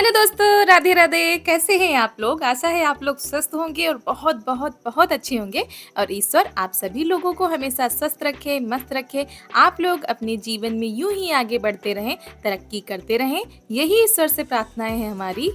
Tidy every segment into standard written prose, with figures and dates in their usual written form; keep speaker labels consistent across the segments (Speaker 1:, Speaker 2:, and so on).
Speaker 1: Hello दोस्तों, राधे राधे। कैसे हैं आप लोग? आशा है आप लोग स्वस्थ होंगे और बहुत बहुत बहुत अच्छे होंगे। और ईश्वर आप सभी लोगों को हमेशा स्वस्थ रखे, मस्त रखे। आप लोग अपने जीवन में यूं ही आगे बढ़ते रहें, तरक्की करते रहें, यही ईश्वर से प्रार्थनाएं हैं हमारी।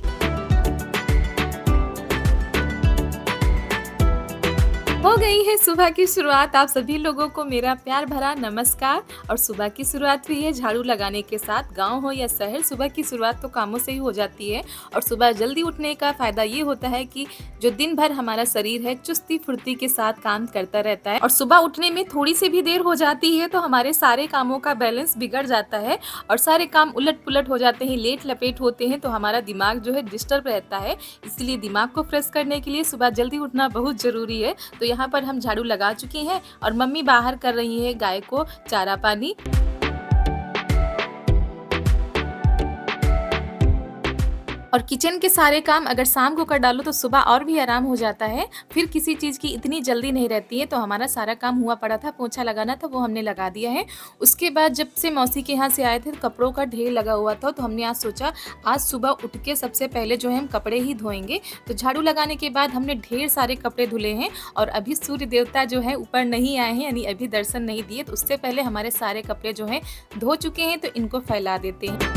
Speaker 1: हो गई है सुबह की शुरुआत। आप सभी लोगों को मेरा प्यार भरा नमस्कार। और सुबह की शुरुआत हुई है झाड़ू लगाने के साथ। गांव हो या शहर, सुबह की शुरुआत तो कामों से ही हो जाती है। और सुबह जल्दी उठने का फ़ायदा ये होता है कि जो दिन भर हमारा शरीर है चुस्ती फुर्ती के साथ काम करता रहता है। और सुबह उठने में थोड़ी सी भी देर हो जाती है तो हमारे सारे कामों का बैलेंस बिगड़ जाता है और सारे काम उलट पुलट हो जाते हैं, लेट लपेट होते हैं, तो हमारा दिमाग जो है डिस्टर्ब रहता है। इसलिए दिमाग को फ्रेश करने के लिए सुबह जल्दी उठना बहुत ज़रूरी है। तो यहाँ पर हम झाड़ू लगा चुके हैं और मम्मी बाहर कर रही है गाय को चारा पानी। और किचन के सारे काम अगर शाम को कर डालो तो सुबह और भी आराम हो जाता है। फिर किसी चीज़ की इतनी जल्दी नहीं रहती है। तो हमारा सारा काम हुआ पड़ा था, पोछा लगाना था वो हमने लगा दिया है। उसके बाद जब से मौसी के यहाँ से आए थे तो कपड़ों का ढेर लगा हुआ था, तो हमने आज सोचा आज सुबह उठ के सबसे पहले जो है हम कपड़े ही धोएंगे। तो झाड़ू लगाने के बाद हमने ढेर सारे कपड़े धुले हैं और अभी सूर्य देवता जो है ऊपर नहीं आए हैं, यानी अभी दर्शन नहीं दिए। तो उससे पहले हमारे सारे कपड़े जो हैं धो चुके हैं, तो इनको फैला देते हैं।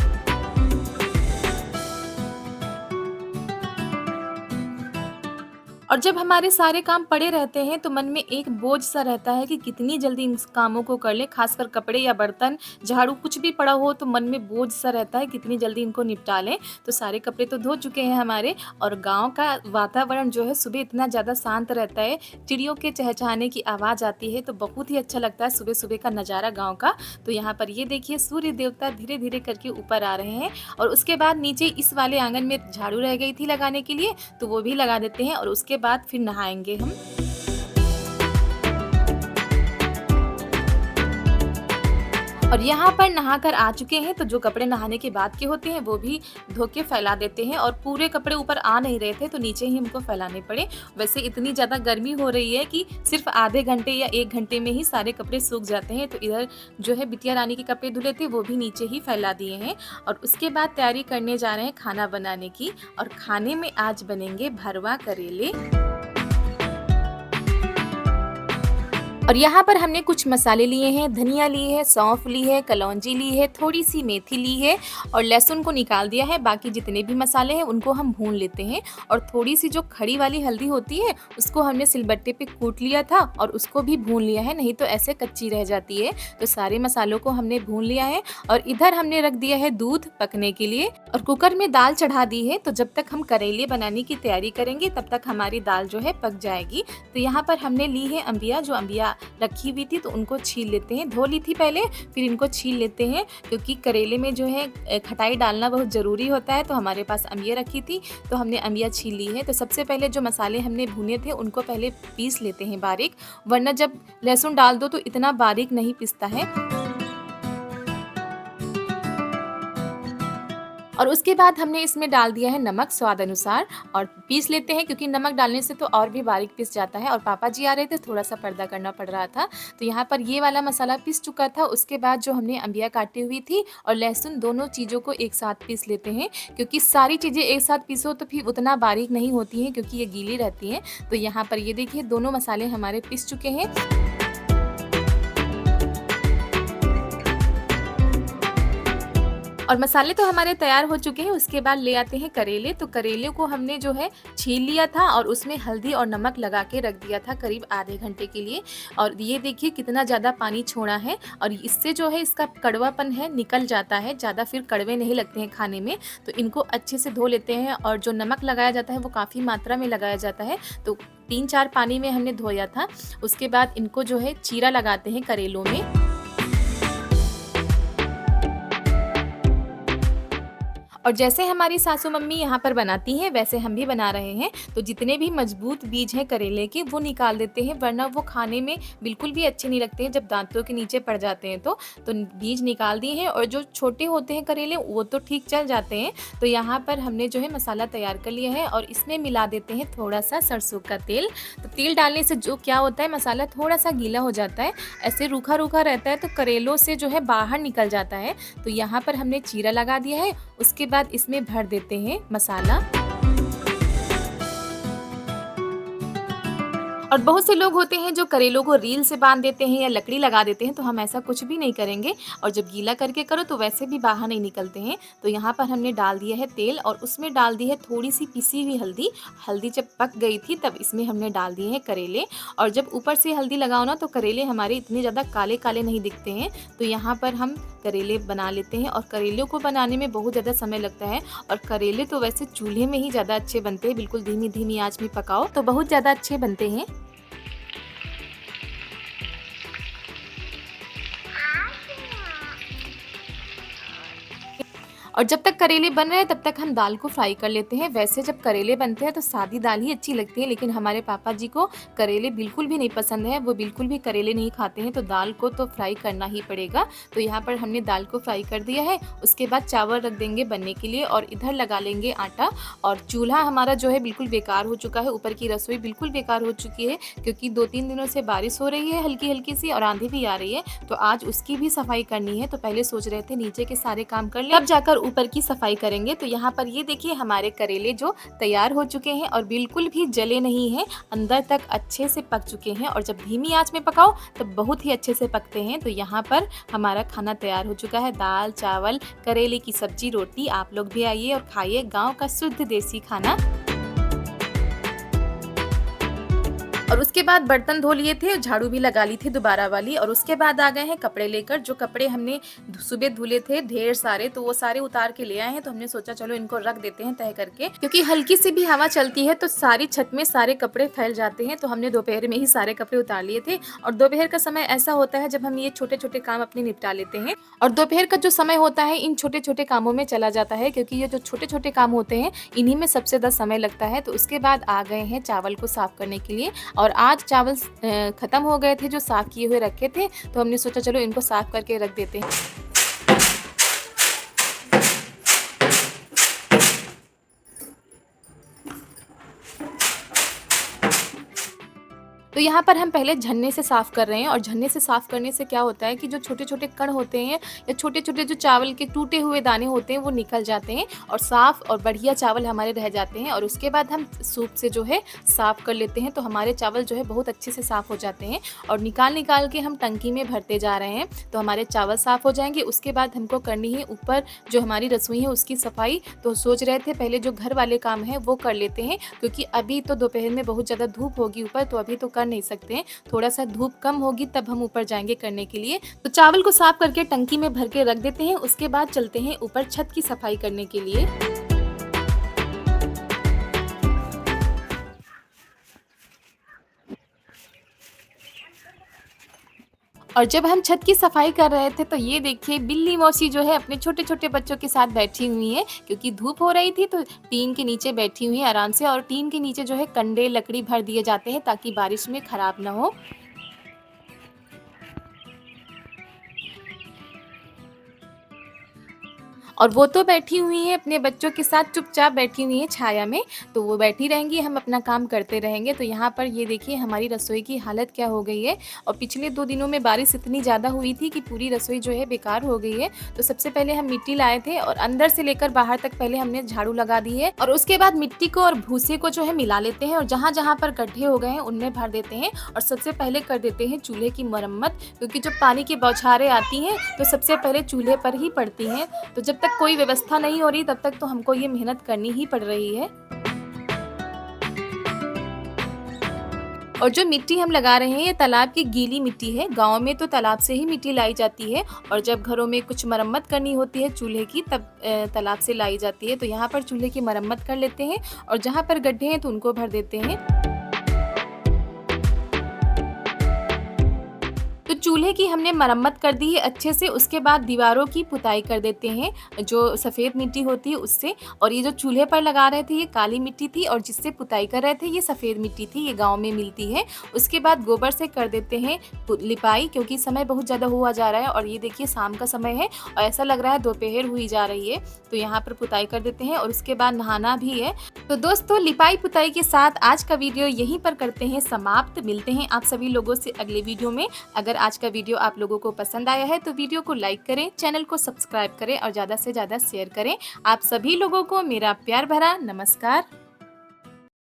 Speaker 1: और जब हमारे सारे काम पड़े रहते हैं तो मन में एक बोझ सा रहता है कि कितनी जल्दी इन कामों को कर लें। खासकर कपड़े या बर्तन, झाड़ू कुछ भी पड़ा हो तो मन में बोझ सा रहता है कितनी जल्दी इनको निपटा लें। तो सारे कपड़े तो धो चुके हैं हमारे। और गांव का वातावरण जो है सुबह इतना ज़्यादा शांत रहता है, चिड़ियों के चहचहाने की आवाज़ आती है, तो बहुत ही अच्छा लगता है सुबह सुबह का नज़ारा गाँव का। तो यहाँ पर ये देखिए सूर्य देवता धीरे धीरे करके ऊपर आ रहे हैं। और उसके बाद नीचे इस वाले आंगन में झाड़ू रह गई थी लगाने के लिए, तो वो भी लगा देते हैं और उसके बाद फिर नहाएंगे हम। और यहाँ पर नहाकर आ चुके हैं, तो जो कपड़े नहाने के बाद के होते हैं वो भी धो के फैला देते हैं। और पूरे कपड़े ऊपर आ नहीं रहे थे तो नीचे ही हमको फैलाने पड़े। वैसे इतनी ज़्यादा गर्मी हो रही है कि सिर्फ आधे घंटे या 1 घंटे में ही सारे कपड़े सूख जाते हैं। तो इधर जो है बिटिया रानी के कपड़े धुले थे वो भी नीचे ही फैला दिए हैं। और उसके बाद तैयारी करने जा रहे हैं खाना बनाने की। और खाने में आज बनेंगे भरवा करेले। और यहाँ पर हमने कुछ मसाले लिए हैं, धनिया ली है, सौंफ ली है, कलौंजी ली है, थोड़ी सी मेथी ली है और लहसुन को निकाल दिया है। बाकी जितने भी मसाले हैं उनको हम भून लेते हैं। और थोड़ी सी जो खड़ी वाली हल्दी होती है उसको हमने सिलबट्टे पे कूट लिया था और उसको भी भून लिया है, नहीं तो ऐसे कच्ची रह जाती है। तो सारे मसालों को हमने भून लिया है। और इधर हमने रख दिया है दूध पकने के लिए और कुकर में दाल चढ़ा दी है। तो जब तक हम करेले बनाने की तैयारी करेंगे तब तक हमारी दाल जो है पक जाएगी। तो यहाँ पर हमने ली है अम्बिया, जो अम्बिया रखी हुई थी तो उनको छील लेते हैं। धो ली थी पहले, फिर इनको छील लेते हैं क्योंकि करेले में जो है खटाई डालना बहुत ज़रूरी होता है। तो हमारे पास अम्बिया रखी थी तो हमने अम्बिया छील ली है। तो सबसे पहले जो मसाले हमने भुने थे उनको पहले पीस लेते हैं बारीक, वरना जब लहसुन डाल दो तो इतना बारीक नहीं पिसता है। और उसके बाद हमने इसमें डाल दिया है नमक स्वाद अनुसार और पीस लेते हैं, क्योंकि नमक डालने से तो और भी बारीक पिस जाता है। और पापा जी आ रहे थे, थोड़ा सा पर्दा करना पड़ रहा था। तो यहाँ पर ये वाला मसाला पिस चुका था। उसके बाद जो हमने अम्बिया काटी हुई थी और लहसुन, दोनों चीज़ों को एक साथ पीस लेते हैं, क्योंकि सारी चीज़ें एक साथ पीसो तो फिर उतना बारीक नहीं होती हैं क्योंकि ये गीली रहती हैं। तो यहाँ पर ये देखिए दोनों मसाले हमारे पिस चुके हैं। और मसाले तो हमारे तैयार हो चुके हैं। उसके बाद ले आते हैं करेले। तो करेले को हमने जो है छील लिया था और उसमें हल्दी और नमक लगा के रख दिया था करीब आधे घंटे के लिए। और ये देखिए कितना ज़्यादा पानी छोड़ा है और इससे जो है इसका कड़वापन है निकल जाता है, ज़्यादा फिर कड़वे नहीं लगते हैं खाने में। तो इनको अच्छे से धो लेते हैं और जो नमक लगाया जाता है वो काफ़ी मात्रा में लगाया जाता है। तो 3-4 पानी में हमने धोया था। उसके बाद इनको जो है चीरा लगाते हैं करेलों में। और जैसे हमारी सासू मम्मी यहाँ पर बनाती हैं वैसे हम भी बना रहे हैं। तो जितने भी मजबूत बीज हैं करेले के वो निकाल देते हैं, वरना वो खाने में बिल्कुल भी अच्छे नहीं लगते हैं जब दांतों के नीचे पड़ जाते हैं। तो बीज निकाल दिए हैं और जो छोटे होते हैं करेले वो तो ठीक चल जाते हैं। तो यहाँ पर हमने जो है मसाला तैयार कर लिया है और इसमें मिला देते हैं थोड़ा सा सरसों का तेल। तो तेल डालने से जो क्या होता है, मसाला थोड़ा सा गीला हो जाता है, ऐसे रूखा रूखा रहता है तो करेलों से जो है बाहर निकल जाता है। तो यहाँ पर हमने चीरा लगा दिया है। उसके बाद बाद इसमें भर देते हैं मसाला। और बहुत से लोग होते हैं जो करेलों को रील से बांध देते हैं या लकड़ी लगा देते हैं, तो हम ऐसा कुछ भी नहीं करेंगे। और जब गीला करके करो तो वैसे भी बाहर नहीं निकलते हैं। तो यहाँ पर हमने डाल दिया है तेल और उसमें डाल दी है थोड़ी सी पिसी हुई हल्दी। हल्दी जब पक गई थी तब इसमें हमने डाल दिए हैं करेले। और जब ऊपर से हल्दी लगाओ ना तो करेले हमारे इतने ज़्यादा काले काले नहीं दिखते हैं। तो यहाँ पर हम करेले बना लेते हैं और करेलों को बनाने में बहुत ज़्यादा समय लगता है। और करेले तो वैसे चूल्हे में ही ज़्यादा अच्छे बनते हैं, बिल्कुल धीमी धीमी आंच में पकाओ तो बहुत ज़्यादा अच्छे बनते हैं। और जब तक करेले बन रहे हैं तब तक हम दाल को फ्राई कर लेते हैं। वैसे जब करेले बनते हैं तो सादी दाल ही अच्छी लगती है, लेकिन हमारे पापा जी को करेले बिल्कुल भी नहीं पसंद है, वो बिल्कुल भी करेले नहीं खाते हैं, तो दाल को तो फ्राई करना ही पड़ेगा। तो यहाँ पर हमने दाल को फ्राई कर दिया है। उसके बाद चावल रख देंगे बनने के लिए और इधर लगा लेंगे आटा। और चूल्हा हमारा जो है बिल्कुल बेकार हो चुका है, ऊपर की रसोई बिल्कुल बेकार हो चुकी है, क्योंकि 2-3 दिनों से बारिश हो रही है हल्की हल्की सी और आंधी भी आ रही है। तो आज उसकी भी सफाई करनी है। तो पहले सोच रहे थे नीचे के सारे काम कर ले, तब जाकर ऊपर की सफाई करेंगे। तो यहाँ पर ये देखिए हमारे करेले जो तैयार हो चुके हैं और बिल्कुल भी जले नहीं हैं, अंदर तक अच्छे से पक चुके हैं। और जब धीमी आंच में पकाओ तब बहुत ही अच्छे से पकते हैं। तो यहाँ पर हमारा खाना तैयार हो चुका है, दाल चावल करेले की सब्जी रोटी। आप लोग भी आइए और खाइए गाँव का शुद्ध देसी खाना। और उसके बाद बर्तन धो लिए थे, झाड़ू भी लगा ली थी दोबारा वाली। और उसके बाद आ गए हैं कपड़े लेकर। जो कपड़े हमने सुबह धुले थे ढेर सारे, तो वो सारे उतार के ले आए हैं। तो हमने सोचा चलो इनको रख देते हैं तह करके, क्योंकि हल्की सी भी हवा चलती है तो सारी छत में सारे कपड़े फैल जाते हैं। तो हमने दोपहर में ही सारे कपड़े उतार लिए थे। और दोपहर का समय ऐसा होता है जब हम ये छोटे छोटे काम अपने निपटा लेते हैं। और दोपहर का जो समय होता है इन छोटे छोटे कामों में चला जाता है, क्योंकि ये जो छोटे छोटे काम होते हैं इन्हीं में सबसे ज़्यादा समय लगता है। तो उसके बाद आ गए हैं चावल को साफ करने के लिए। और आज चावल ख़त्म हो गए थे जो साफ़ किए हुए रखे थे, तो हमने सोचा चलो इनको साफ़ करके रख देते हैं। तो यहाँ पर हम पहले झन्ने से साफ़ कर रहे हैं। और झन्ने से साफ़ करने से क्या होता है कि जो छोटे छोटे कण होते हैं या छोटे छोटे जो चावल के टूटे हुए दाने होते हैं वो निकल जाते हैं और साफ़ और बढ़िया चावल हमारे रह जाते हैं। और उसके बाद हम सूप से जो है साफ़ कर लेते हैं, तो हमारे चावल जो है बहुत अच्छे से साफ़ हो जाते हैं। और निकाल के हम टंकी में भरते जा रहे हैं, तो हमारे चावल साफ़ हो जाएंगे। उसके बाद हमको करनी है ऊपर जो हमारी रसोई है उसकी सफाई। तो सोच रहे थे पहले जो घर वाले काम है वो कर लेते हैं, क्योंकि अभी तो दोपहर में बहुत ज़्यादा धूप होगी ऊपर, तो अभी तो कर नहीं सकते हैं। थोड़ा सा धूप कम होगी तब हम ऊपर जाएंगे करने के लिए। तो चावल को साफ करके टंकी में भर के रख देते हैं। उसके बाद चलते हैं ऊपर छत की सफाई करने के लिए। और जब हम छत की सफाई कर रहे थे तो ये देखिए बिल्ली मौसी जो है अपने छोटे छोटे बच्चों के साथ बैठी हुई है, क्योंकि धूप हो रही थी तो टीन के नीचे बैठी हुई है आराम से। और टीन के नीचे जो है कंडे लकड़ी भर दिए जाते हैं ताकि बारिश में खराब ना हो। और वो तो बैठी हुई हैं अपने बच्चों के साथ, चुपचाप बैठी हुई हैं छाया में, तो वो बैठी रहेंगी, हम अपना काम करते रहेंगे। तो यहाँ पर ये देखिए हमारी रसोई की हालत क्या हो गई है। और पिछले 2 दिनों में बारिश इतनी ज़्यादा हुई थी कि पूरी रसोई जो है बेकार हो गई है। तो सबसे पहले हम मिट्टी लाए थे और अंदर से लेकर बाहर तक पहले हमने झाड़ू लगा दी है। और उसके बाद मिट्टी को और भूसे को जो है मिला लेते हैं और जहाँ जहाँ पर गड्ढे हो गए हैं उनमें भर देते हैं। और सबसे पहले कर देते हैं चूल्हे की मरम्मत, क्योंकि जब पानी की बौछारें आती हैं तो सबसे पहले चूल्हे पर ही पड़ती हैं। तो जब तक कोई व्यवस्था नहीं हो रही तब तक तो हमको ये मेहनत करनी ही पड़ रही है। और जो मिट्टी हम लगा रहे हैं ये तालाब की गीली मिट्टी है। गांव में तो तालाब से ही मिट्टी लाई जाती है, और जब घरों में कुछ मरम्मत करनी होती है चूल्हे की तब तालाब से लाई जाती है। तो यहाँ पर चूल्हे की मरम्मत कर लेते हैं और जहाँ पर गड्ढे हैं तो उनको भर देते हैं। तो चूल्हे की हमने मरम्मत कर दी है अच्छे से। उसके बाद दीवारों की पुताई कर देते हैं जो सफ़ेद मिट्टी होती है उससे। और ये जो चूल्हे पर लगा रहे थे ये काली मिट्टी थी और जिससे पुताई कर रहे थे ये सफ़ेद मिट्टी थी, ये गांव में मिलती है। उसके बाद गोबर से कर देते हैं लिपाई, क्योंकि समय बहुत ज़्यादा हुआ जा रहा है और ये देखिए शाम का समय है और ऐसा लग रहा है दोपहर हुई जा रही है। तो यहाँ पर पुताई कर देते हैं और उसके बाद नहाना भी है। तो दोस्तों लिपाई पुताई के साथ आज का वीडियो यहीं पर करते हैं समाप्त। मिलते हैं आप सभी लोगों से अगले वीडियो में। अगर आज का वीडियो आप लोगों को पसंद आया है तो वीडियो को लाइक करें, चैनल को सब्सक्राइब करें और ज़्यादा से ज़्यादा शेयर करें। आप सभी लोगों को मेरा प्यार भरा नमस्कार।